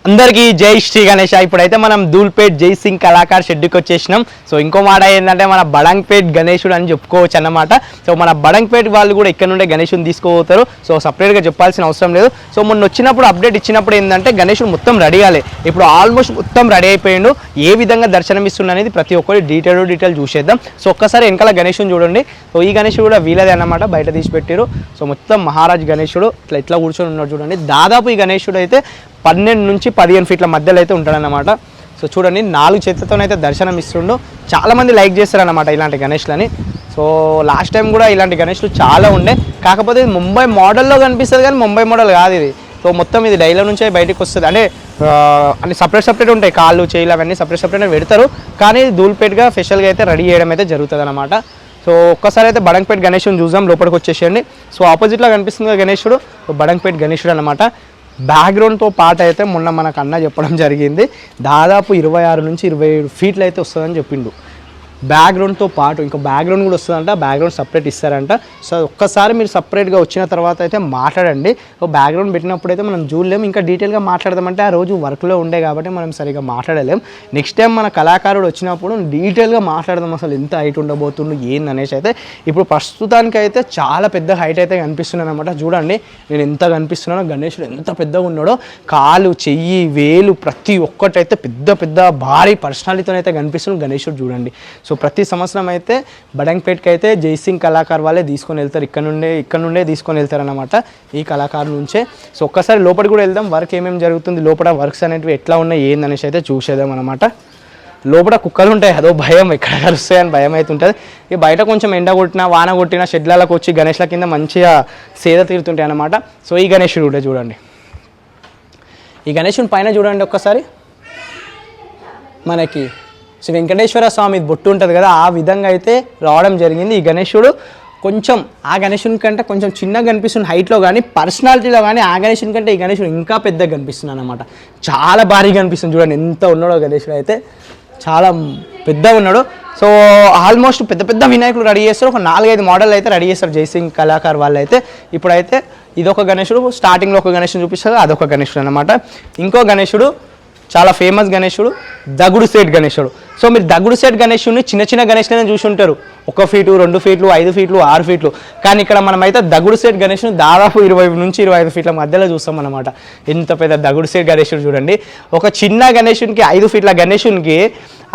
అందరికీ జై శ్రీ గణేష్. ఇప్పుడైతే మనం ధూల్పేట్ జై సింగ్ కళాకార్ షెడ్కి వచ్చేసినాం. సో ఇంకో మాట ఏంటంటే మన బడంగ్పేట్ గణేశుడు అని చెప్పుకోవచ్చు అన్నమాట. సో మన బడంగ్పేట్ వాళ్ళు కూడా ఇక్కడ నుండే గణేశుని తీసుకోపోతారు. సో సపరేట్గా చెప్పాల్సిన అవసరం లేదు. సో మొన్న వచ్చినప్పుడు అప్డేట్ ఇచ్చినప్పుడు ఏంటంటే గణేశుడు మొత్తం రెడీ కాలే, ఇప్పుడు ఆల్మోస్ట్ మొత్తం రెడీ అయిపోయిండు. ఏ విధంగా దర్శనం ఇస్తున్నా అనేది ప్రతి ఒక్కరి డీటెయిల్ చూసేద్దాం. సో ఒక్కసారి వెనకాల గణేశుని చూడండి. సో ఈ గణేశుడు కూడా వీలదే అన్నమాట, బయట తీసి పెట్టారు. సో మొత్తం మహారాజ్ గణేశుడు ఇట్లా కూర్చొని ఉన్నాడు చూడండి. దాదాపు ఈ గణేశుడు అయితే 12 నుంచి 15 ఫీట్ల మధ్యలో అయితే ఉంటాడనమాట. సో చూడండి 4 చేతులతోనైతే దర్శనం ఇస్తుండు. చాలామంది లైక్ చేస్తారనమాట ఇలాంటి గణేష్లని. సో లాస్ట్ టైం కూడా ఇలాంటి గణేష్లు చాలా ఉండే, కాకపోతే ఇది ముంబై మోడల్లో కనిపిస్తుంది కానీ ముంబై మోడల్ కాదు ఇది. సో మొత్తం ఇది డైలో నుంచే బయటకు వస్తుంది, అంటే అన్ని సపరేట్ ఉంటాయి, కాళ్ళు చేయిలు అవన్నీ సపరేట్ పెడతారు. కానీ ధూల్పేట్గా స్పెషల్గా అయితే రెడీ చేయడం అయితే జరుగుతుంది అనమాట. సో ఒక్కసారి అయితే బడంగ్పేట్ గణేశుని చూద్దాం, లోపలికి వచ్చేసేయండి. సో ఆపోజిట్లో కనిపిస్తుంది గణేశుడు, బడంగ్పేట్ గణేశుడు అనమాట. బ్యాక్గ్రౌండ్తో పాటు అయితే మొన్న మనకు అన్న చెప్పడం జరిగింది, దాదాపు 26 నుంచి 27 ఫీట్లు అయితే వస్తుందని చెప్పిండు. బ్యాక్గ్రౌండ్తో పాటు ఇంకా బ్యాక్గ్రౌండ్ కూడా వస్తుందంట, బ్యాక్గ్రౌండ్ సపరేట్ ఇస్తారంట. సో ఒక్కసారి మీరు సపరేట్గా వచ్చిన తర్వాత అయితే మాట్లాడండి. బ్యాక్గ్రౌండ్ పెట్టినప్పుడు అయితే మనం చూడలేము, ఇంకా డీటెయిల్గా మాట్లాడదామంటే ఆ రోజు వర్క్లో ఉండే కాబట్టి మనం సరిగ్గా మాట్లాడలేం. నెక్స్ట్ టైం మన కళాకారుడు వచ్చినప్పుడు డీటెయిల్గా మాట్లాడదాం, అసలు ఎంత హైట్ ఉండబోతుండు ఏంది అనేసి. అయితే ఇప్పుడు ప్రస్తుతానికి అయితే చాలా పెద్ద హైట్ అయితే కనిపిస్తున్నాను అనమాట. చూడండి నేను ఎంత కనిపిస్తున్నానో, గణేశుడు ఎంత పెద్దగా ఉన్నాడో, కాలు చెయ్యి వేలు ప్రతి ఒక్కటైతే పెద్ద భారీ పర్సనాలిటీతో అయితే కనిపిస్తున్నాడు గణేశుడు చూడండి. సో ప్రతి సంవత్సరం అయితే బడంగ్పేట్కి అయితే జై సింగ్ కళాకార్ వాళ్ళే తీసుకొని వెళ్తారు, ఇక్కడ నుండే తీసుకొని వెళ్తారు అనమాట, ఈ కళాకారు నుంచే. సో ఒక్కసారి లోపలికి కూడా వెళ్దాం, వర్క్ ఏమేమి జరుగుతుంది, లోపల వర్క్స్ అనేవి ఎట్లా ఉన్నాయి ఏందనేసి అయితే చూసేద్దాం అనమాట. లోపల కుక్కలు ఉంటాయి, అదో భయం, ఎక్కడ కలుస్తాయని భయం అయితే ఉంటుంది. ఇక బయట కొంచెం ఎండ కొట్టినా వాన కొట్టినా షెడ్లకు వచ్చి గణేష్ల కింద మంచిగా సేద తీరుతుంటాయి అనమాట. సో ఈ గణేశుడు కూడా చూడండి, ఈ గణేశుని పైన చూడండి ఒక్కసారి, మనకి శ్రీ వెంకటేశ్వర స్వామి బొట్టు ఉంటుంది కదా, ఆ విధంగా అయితే రావడం జరిగింది. ఈ గణేశుడు కొంచెం ఆ గణేశుని కంటే కొంచెం చిన్నగా కనిపిస్తుంది హైట్లో, కానీ పర్సనాలిటీలో కానీ ఆ గణేశుని కంటే ఈ గణేశుడు ఇంకా పెద్దగా కనిపిస్తుంది అనమాట. చాలా భారీగా కనిపిస్తుంది చూడండి, ఎంత ఉన్నాడో గణేశుడు అయితే, చాలా పెద్దగా ఉన్నాడు. సో ఆల్మోస్ట్ పెద్ద వినాయకులు రెడీ చేస్తారు, ఒక 4-5 మోడల్ అయితే రెడీ చేస్తారు జై సింగ్ కళాకార్ వాళ్ళు అయితే. ఇప్పుడైతే ఇదొక గణేశుడు, స్టార్టింగ్లో ఒక గణేశుడు చూపిస్తారు, అదొక గణేశుడు అనమాట. ఇంకో గణేశుడు చాలా ఫేమస్ గణేశుడు దగుడు సేట్ గణేశుడు. సో మీరు దగుడు సేట్ గణేశుడిని చిన్న గణేష్లనే చూసి ఉంటారు, 1 ఫీటు 2 ఫీట్లు 5 ఫీట్లు 6 ఫీట్లు. కానీ ఇక్కడ మనమైతే దగుడు సేట్ గణేశుని దాదాపు 20 నుంచి 25 ఫీట్ల మధ్యలో చూస్తాం అనమాట. ఎంత పెద్ద దగుడు సేట్ గణేశుడు చూడండి. ఒక చిన్న గణేశునికి 5 ఫీట్ల గణేశునికి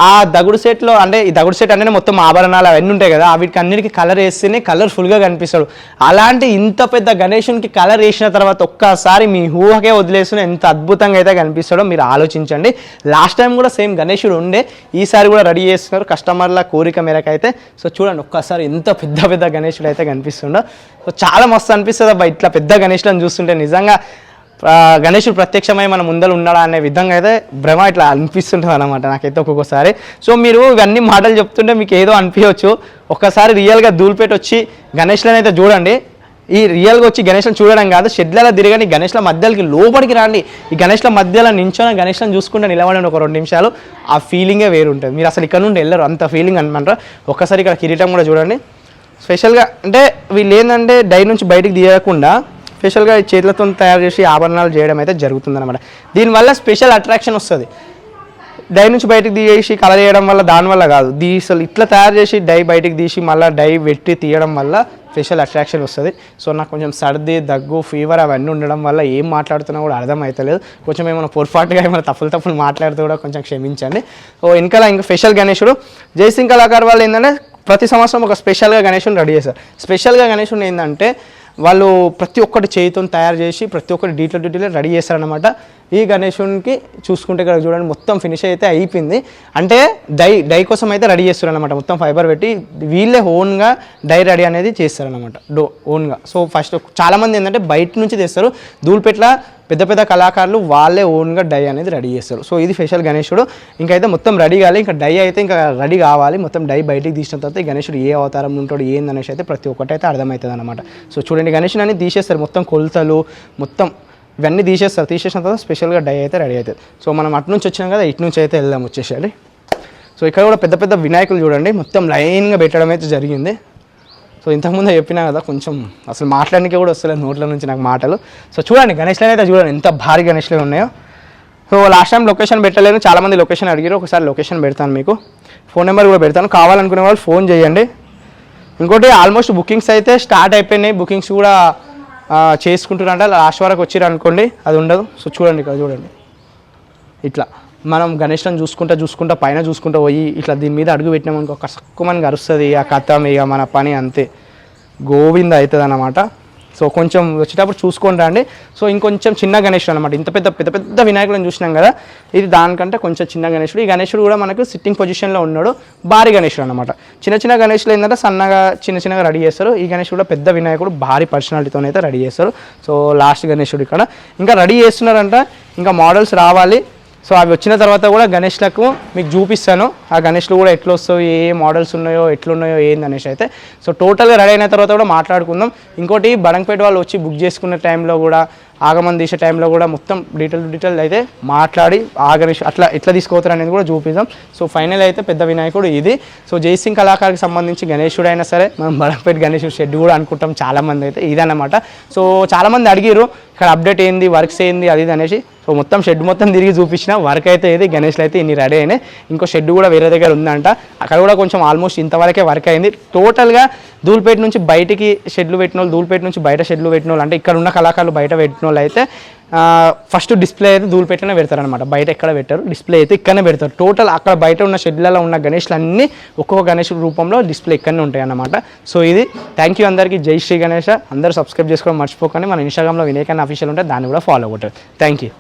ఆ దగుడు సెట్లో, అంటే ఈ దగుడు సెట్ అంటే మొత్తం ఆభరణాలు అవన్నీ ఉంటాయి కదా, వీటికి అన్నిటికీ కలర్ వేస్తేనే కలర్ఫుల్గా కనిపిస్తాడు. అలాంటి ఇంత పెద్ద గణేశునికి కలర్ వేసిన తర్వాత ఒక్కసారి మీ ఊహకే వదిలేస్తున్న ఎంత అద్భుతంగా అయితే కనిపిస్తాడో మీరు ఆలోచించండి. లాస్ట్ టైం కూడా సేమ్ గణేశుడు ఉండే, ఈసారి కూడా రెడీ చేస్తున్నారు కస్టమర్ల కోరిక మేరకు అయితే. సో చూడండి ఒక్కసారి ఎంత పెద్ద గణేశుడు అయితే కనిపిస్తుండో. సో చాలా మస్తు అనిపిస్తుంది అబ్బా ఇట్లా పెద్ద గణేశులను చూస్తుంటే. నిజంగా గణేశుడు ప్రత్యక్షమై మన ముందర ఉన్నాడా అనే విధంగా అయితే భ్రమ ఇట్లా అనిపిస్తుంటుంది అనమాట నాకైతే ఒక్కొక్కసారి. సో మీరు ఇవన్నీ మాటలు చెప్తుంటే మీకు ఏదో అనిపించవచ్చు, ఒక్కసారి రియల్గా ధూల్పేట్ వచ్చి గణేష్లను అయితే చూడండి. ఈ రియల్గా వచ్చి గణేష్లను చూడడం కాదు, షెడ్లలో తిరగని గణేష్ల మధ్యలోకి లోపలికి రండి. ఈ గణేష్ల మధ్యలో నించొని గణేష్లను చూసుకుంటే నిలబడండి ఒక 2 నిమిషాలు, ఆ ఫీలింగే వేరు ఉంటుంది. మీరు అసలు ఇక్కడ నుండి వెళ్ళరు, అంత ఫీలింగ్ అనమాట. ఒక్కసారి ఇక్కడ కిరీటం కూడా చూడండి స్పెషల్గా, అంటే వీళ్ళు ఏంటంటే డై నుంచి బయటికి తీయకుండా స్పెషల్గా చేతులతో తయారు చేసి ఆభరణాలు చేయడం అయితే జరుగుతుందన్నమాట. దీనివల్ల స్పెషల్ అట్రాక్షన్ వస్తుంది. డై నుంచి బయటకు తీసి కలర్ చేయడం వల్ల, దానివల్ల కాదు, అసలు ఇట్లా తయారు చేసి డై బయటికి తీసి మళ్ళీ డై పెట్టి తీయడం వల్ల స్పెషల్ అట్రాక్షన్ వస్తుంది. సో నాకు కొంచెం సర్ది దగ్గు ఫీవర్ అవన్నీ ఉండడం వల్ల ఏం మాట్లాడుతున్నా కూడా అర్థం అవుతలేదు. కొంచెం ఏమైనా పొరపాటుగా ఏమైనా తప్పులు మాట్లాడుతూ కూడా కొంచెం క్షమించండి. ఓ ఇంకా స్పెషల్ గణేశుడు జై సింగ్ కళాకార్ వాళ్ళు ఏంటంటే ప్రతి సంవత్సరం ఒక స్పెషల్గా గణేశుని రెడీ చేస్తారు. స్పెషల్గా గణేశుని ఏంటంటే వాళ్ళు ప్రతి ఒక్కటి చేతితో తయారు చేసి ప్రతి ఒక్కటి డీటెయిల్ రెడీ చేస్తారనమాట. ఈ గణేశునికి చూసుకుంటే ఇక్కడ చూడండి మొత్తం ఫినిష్ అయితే అయిపోయింది. అంటే డై కోసం అయితే రెడీ చేస్తారనమాట, మొత్తం ఫైబర్ పెట్టి వీళ్ళే ఓన్గా డై రెడీ అనేది చేస్తారనమాట ఓన్గా. సో ఫస్ట్ చాలామంది ఏంటంటే బయట నుంచి తెస్తారు, ధూల్పేట్ల పెద్ద కళాకారులు వాళ్ళే ఓన్గా డై అనేది రెడీ చేస్తారు. సో ఇది స్పెషల్ గణేశుడు. ఇంకైతే మొత్తం రెడీ కావాలి, ఇంకా డై అయితే ఇంకా రెడీ కావాలి. మొత్తం డై బయటికి తీసిన తర్వాత ఈ గణేశుడు ఏ అవతారం ఉంటాడు ఏందనేసి అయితే ప్రతి ఒక్కటి అయితే అర్థమవుతుంది అనమాట. సో చూడండి గణేశుని అని తీసేస్తారు, మొత్తం కొలతలు మొత్తం ఇవన్నీ తీసేసిన తర్వాత స్పెషల్గా డై అయితే రెడీ అవుతుంది. సో మనం అటు నుంచి వచ్చినాం కదా, ఇటు నుంచి అయితే వెళ్దాం వచ్చేసేయాలి. సో ఇక్కడ కూడా పెద్ద వినాయకులు చూడండి మొత్తం లైన్గా పెట్టడం అయితే జరిగింది. సో ఇంతకుముందు చెప్పినా కదా కొంచెం అసలు మాట్లాడడానికి కూడా వస్తలేదు నోట్ల నుంచి నాకు మాటలు. సో చూడండి గణేష్లు అయితే చూడండి ఎంత భారీ గణేష్లు ఉన్నాయో. సో లాస్ట్ టైం లొకేషన్ పెట్టలేను, చాలామంది లొకేషన్ అడిగారు. ఒకసారి లొకేషన్ పెడతాను, మీకు ఫోన్ నెంబర్ కూడా పెడతాను, కావాలనుకునే వాళ్ళు ఫోన్ చేయండి. ఇంకోటి ఆల్మోస్ట్ బుకింగ్స్ అయితే స్టార్ట్ అయిపోయినాయి, బుకింగ్స్ కూడా చేసుకుంటున్నారంట. లాస్ట్ వరకు వచ్చిర్రు అనుకోండి అది ఉండదు. సో చూడండి ఇక్కడ చూడండి, ఇట్లా మనం గణేష్ని చూసుకుంటా పైన చూసుకుంటా పోయి ఇట్లా దీని మీద అడుగు పెట్టినామనుకో కసక్కు మనకి అరుస్తుంది. ఆ కథం ఇక మన పని అంతే గోవింద అవుతుంది అన్నమాట. సో కొంచెం వచ్చేటప్పుడు చూసుకొని రండి. సో ఇంకొంచెం చిన్న గణేశుడు అనమాట, ఇంత పెద్ద పెద్ద పెద్ద వినాయకులను చూసినాం కదా, ఇది దానికంటే కొంచెం చిన్న గణేశుడు. ఈ గణేశుడు కూడా మనకు సిట్టింగ్ పొజిషన్లో ఉన్నాడు, భారీ గణేశుడు అనమాట. చిన్న చిన్న గణేశులు ఏంటంటే సన్నగా చిన్నగా రెడీ చేస్తారు. ఈ గణేశుడు కూడా పెద్ద వినాయకుడు, భారీ పర్సనాలిటీతో అయితే రెడీ చేస్తారు. సో లాస్ట్ గణేశుడు ఇక్కడ ఇంకా రెడీ చేస్తున్నారంట, ఇంకా మోడల్స్ రావాలి. సో అవి వచ్చిన తర్వాత కూడా గణేష్లకు మీకు చూపిస్తాను, ఆ గణేష్లు కూడా ఎట్లా వస్తాయో, ఏ మోడల్స్ ఉన్నాయో, ఎట్లున్నాయో ఏంది అనేసి అయితే. సో టోటల్గా రెడీ అయిన తర్వాత కూడా మాట్లాడుకుందాం. ఇంకోటి బడంగపేట వాళ్ళు వచ్చి బుక్ చేసుకునే టైంలో కూడా, ఆగమనం తీసే టైంలో కూడా మొత్తం డీటెయిల్ అయితే మాట్లాడి ఆ గణేష్ అట్లా ఎట్లా తీసుకోతారు అనేది కూడా చూపిద్దాం. సో ఫైనల్ అయితే పెద్ద వినాయకుడు ఇది. సో జైసింగ్ కళాకారుకి సంబంధించి గణేశుడు అయినా సరే, మనం బడంగపేట గణేశుడు షెడ్ కూడా అనుకుంటాం చాలామంది అయితే, ఇదన్నమాట. సో చాలామంది అడిగారు ఇక్కడ అప్డేట్ ఏంది, వర్క్స్ ఏంది అది ఇది అనేసి. సో మొత్తం షెడ్ మొత్తం తిరిగి చూపించిన, వర్క్ అయితే ఇది, గణేష్లు అయితే ఇన్ని రెడీ అయినాయి. ఇంకో షెడ్ కూడా వేరే దగ్గర ఉందంట, అక్కడ కూడా కొంచెం ఆల్మోస్ట్ ఇంతవరకే వర్క్ అయింది. టోటల్గా ధూల్పేట నుంచి బయటికి షెడ్లు పెట్టిన వాళ్ళు, ధూల్పేట నుంచి బయట షెడ్లు పెట్టిన వాళ్ళు, అంటే ఇక్కడ ఉన్న కళాకారులు బయట పెట్టిన వాళ్ళు అయితే ఫస్ట్ డిస్ప్లే అయితే ధూల్పేటనే పెడతారనమాట, బయట ఎక్కడ పెట్టారు, డిస్ప్లే అయితే ఇక్కడనే పెడతారు. టోటల్ అక్కడ బయట ఉన్న షెడ్లలో ఉన్న గణేష్లు అన్నీ ఒక్కొక్క గణేష్ రూపంలో డిస్ప్లే ఇక్కడనే ఉంటాయి అన్నమాట. సో ఇది థ్యాంక్ యూ అందరికీ, జై శ్రీ గణేష. అందరూ సబ్స్క్రైబ్ చేసుకోవడం మర్చిపోకండి. మన ఇన్స్టాగ్రామ్లో వినాయక్ అన్న అఫీషియల్ ఉంటే దాన్ని కూడా ఫాలో కొట్టారు. Thank you.